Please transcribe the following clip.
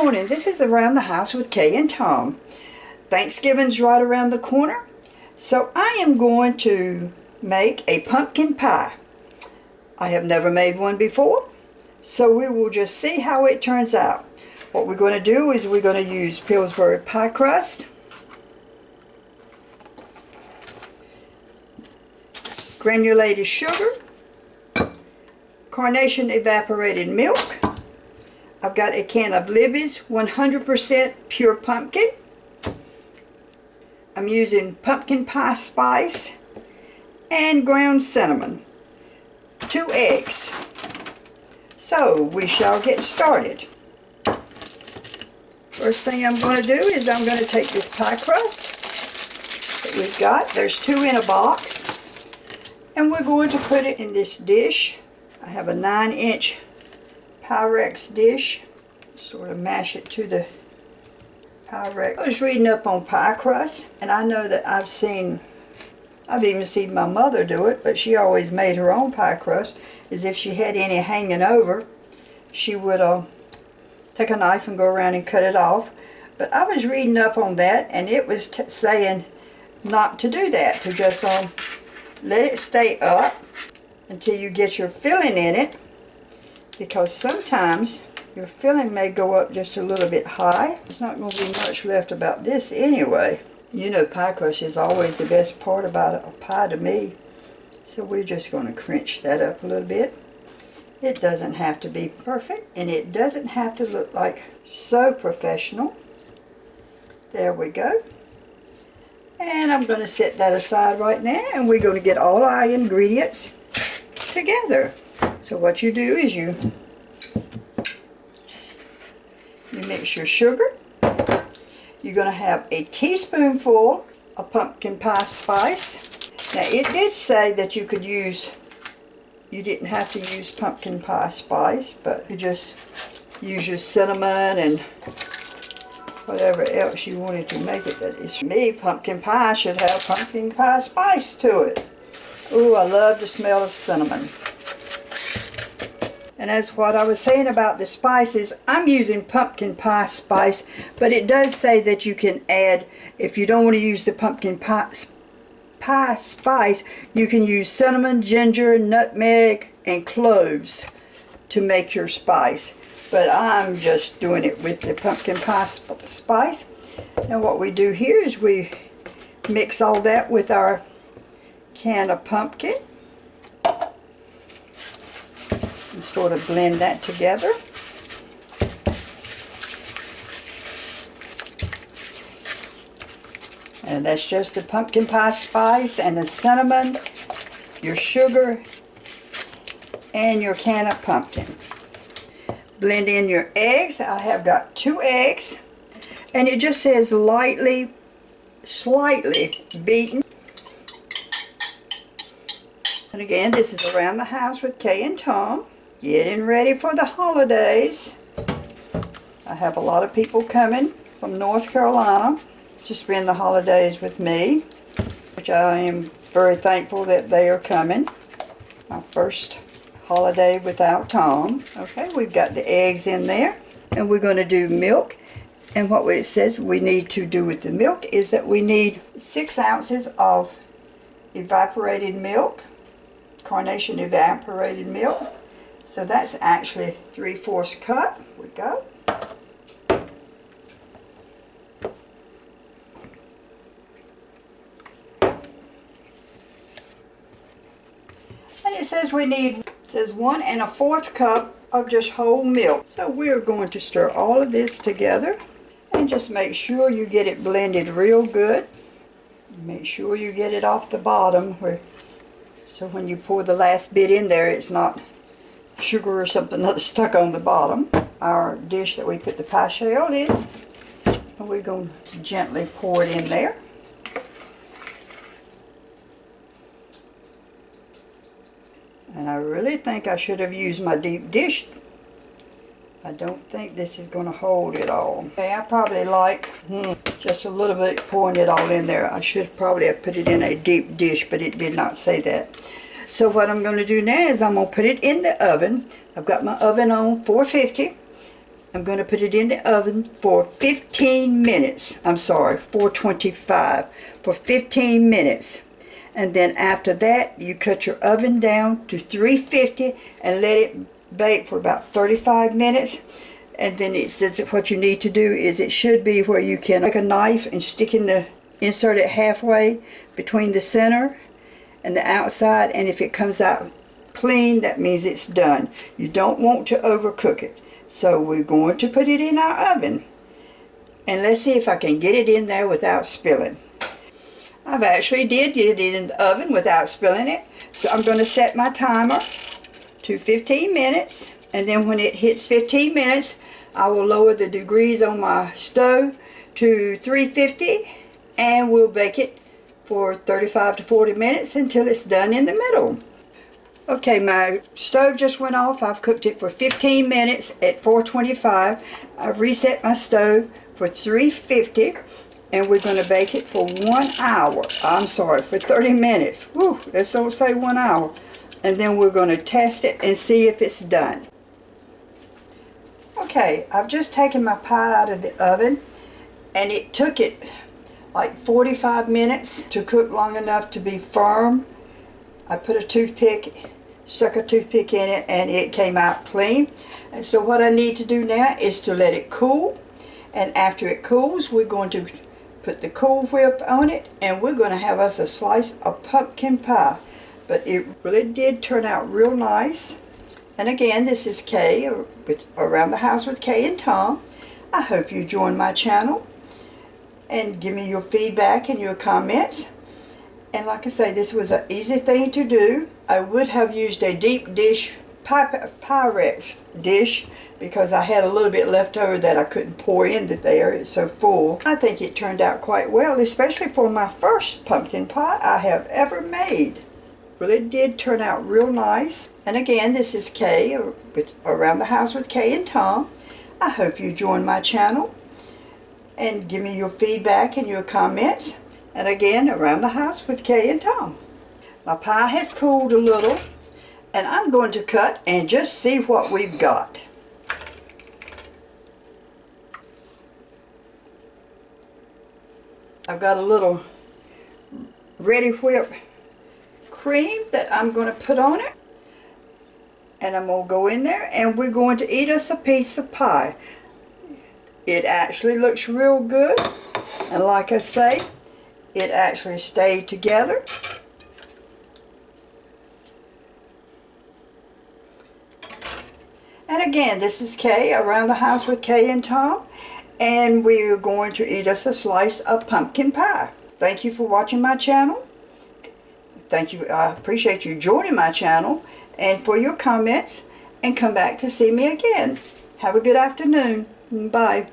morning. This is Around the House with Kay and Tom. Thanksgiving's right around the corner, so I am going to make a pumpkin pie. I have never made one before, so we will just see how it turns out. What we're going to do is we're going to use Pillsbury pie crust, granulated sugar, carnation evaporated milk. I've got a can of Libby's 100% pure pumpkin. I'm using pumpkin pie spice and ground cinnamon. 2 eggs. So we shall get started. First thing I'm going to do is I'm going to take this pie crust that we've got. There's 2 in a box. And we're going to put it in this dish. I have a 9-inch Pyrex dish. Sort of mash it to the Pyrex. I was reading up on pie crust, and I know that I've even seen my mother do it, but she always made her own pie crust. As if she had any hanging over, she would take a knife and go around and cut it off. But I was reading up on that, and it was saying not to do that, to just let it stay up until you get your filling in it, because sometimes your filling may go up just a little bit high. There's not going to be much left about this anyway. You know, pie crust is always the best part about a pie to me. So we're just going to crunch that up a little bit. It doesn't have to be perfect, and it doesn't have to look like so professional. There we go. And I'm going to set that aside right now, and we're going to get all our ingredients together. So what you do is you mix your sugar. You're going to have a teaspoonful of pumpkin pie spice. Now it did say that you didn't have to use pumpkin pie spice, but you just use your cinnamon and whatever else you wanted to make it. That is, for me, pumpkin pie should have pumpkin pie spice to it. Ooh, I love the smell of cinnamon. And as what I was saying about the spices, I'm using pumpkin pie spice, but it does say that you can add, if you don't want to use the pumpkin pie spice, you can use cinnamon, ginger, nutmeg, and cloves to make your spice. But I'm just doing it with the pumpkin pie spice. Now what we do here is we mix all that with our can of pumpkin. And sort of blend that together. And that's just the pumpkin pie spice and the cinnamon, your sugar, and your can of pumpkin. Blend in your eggs. I have got 2 eggs, and it just says slightly beaten. And again, this is Around the House with Kay and Tom. Getting ready for the holidays. I have a lot of people coming from North Carolina to spend the holidays with me, which I am very thankful that they are coming. My first holiday without Tom. Okay, we've got the eggs in there, and we're going to do milk. And what it says we need to do with the milk is that we need 6 ounces of evaporated milk, carnation evaporated milk. So that's actually 3/4 cup. Here we go. And it says we need, 1 1/4 cup of just whole milk. So we're going to stir all of this together and just make sure you get it blended real good. Make sure you get it off the bottom so when you pour the last bit in there, it's not sugar or something that's stuck on the bottom. Our dish that we put the pie shell in, and we're going to gently pour it in there. And I really think I should have used my deep dish. I don't think this is going to hold it all. Okay, I probably like just a little bit pouring it all in there. I should probably have put it in a deep dish, but it did not say that. So what I'm going to do now is I'm going to put it in the oven. I've got my oven on 450. I'm going to put it in the oven for 15 minutes. I'm sorry, 425 for 15 minutes. And then after that, you cut your oven down to 350 and let it bake for about 35 minutes. And then it says that what you need to do is it should be where you can take a knife and insert it halfway between the center and the outside. And if it comes out clean, that means it's done. You don't want to overcook it. So we're going to put it in our oven. And let's see if I can get it in there without spilling. I've actually did get it in the oven without spilling it. So I'm going to set my timer to 15 minutes. And then when it hits 15 minutes, I will lower the degrees on my stove to 350. And we'll bake it for 35 to 40 minutes until it's done in the middle. Okay, my stove just went off. I've cooked it for 15 minutes at 425. I've reset my stove for 350. And we're going to bake it for 1 hour. I'm sorry, for 30 minutes. Whew, let's don't say 1 hour. And then we're going to test it and see if it's done. Okay, I've just taken my pie out of the oven. And it took it like 45 minutes to cook long enough to be firm. I put a toothpick, stuck a toothpick in it, and it came out clean. And so what I need to do now is to let it cool. And after it cools, we're going to put the Cool Whip on it, and we're going to have us a slice of pumpkin pie. But it really did turn out real nice. And again, this is Kay with Around the House with Kay and Tom. I hope you join my channel and give me your feedback and your comments. And like I say, this was an easy thing to do. I would have used a deep dish Pyrex dish because I had a little bit left over that I couldn't pour into there. It's so full. I think it turned out quite well, especially for my first pumpkin pie I have ever made. Really did turn out real nice. And again, this is Kay with Around the House with Kay and Tom. I hope you join my channel and give me your feedback and your comments. And again, Around the House with Kay and Tom. My pie has cooled a little, and I'm going to cut and just see what we've got. I've got a little Ready Whip cream that I'm going to put on it. And I'm going to go in there and we're going to eat us a piece of pie. It actually looks real good. And like I say, it actually stayed together. And again, this is Kay, Around the House with Kay and Tom. And we're going to eat us a slice of pumpkin pie. Thank you for watching my channel. Thank you. I appreciate you joining my channel and for your comments. And come back to see me again. Have a good afternoon. Bye.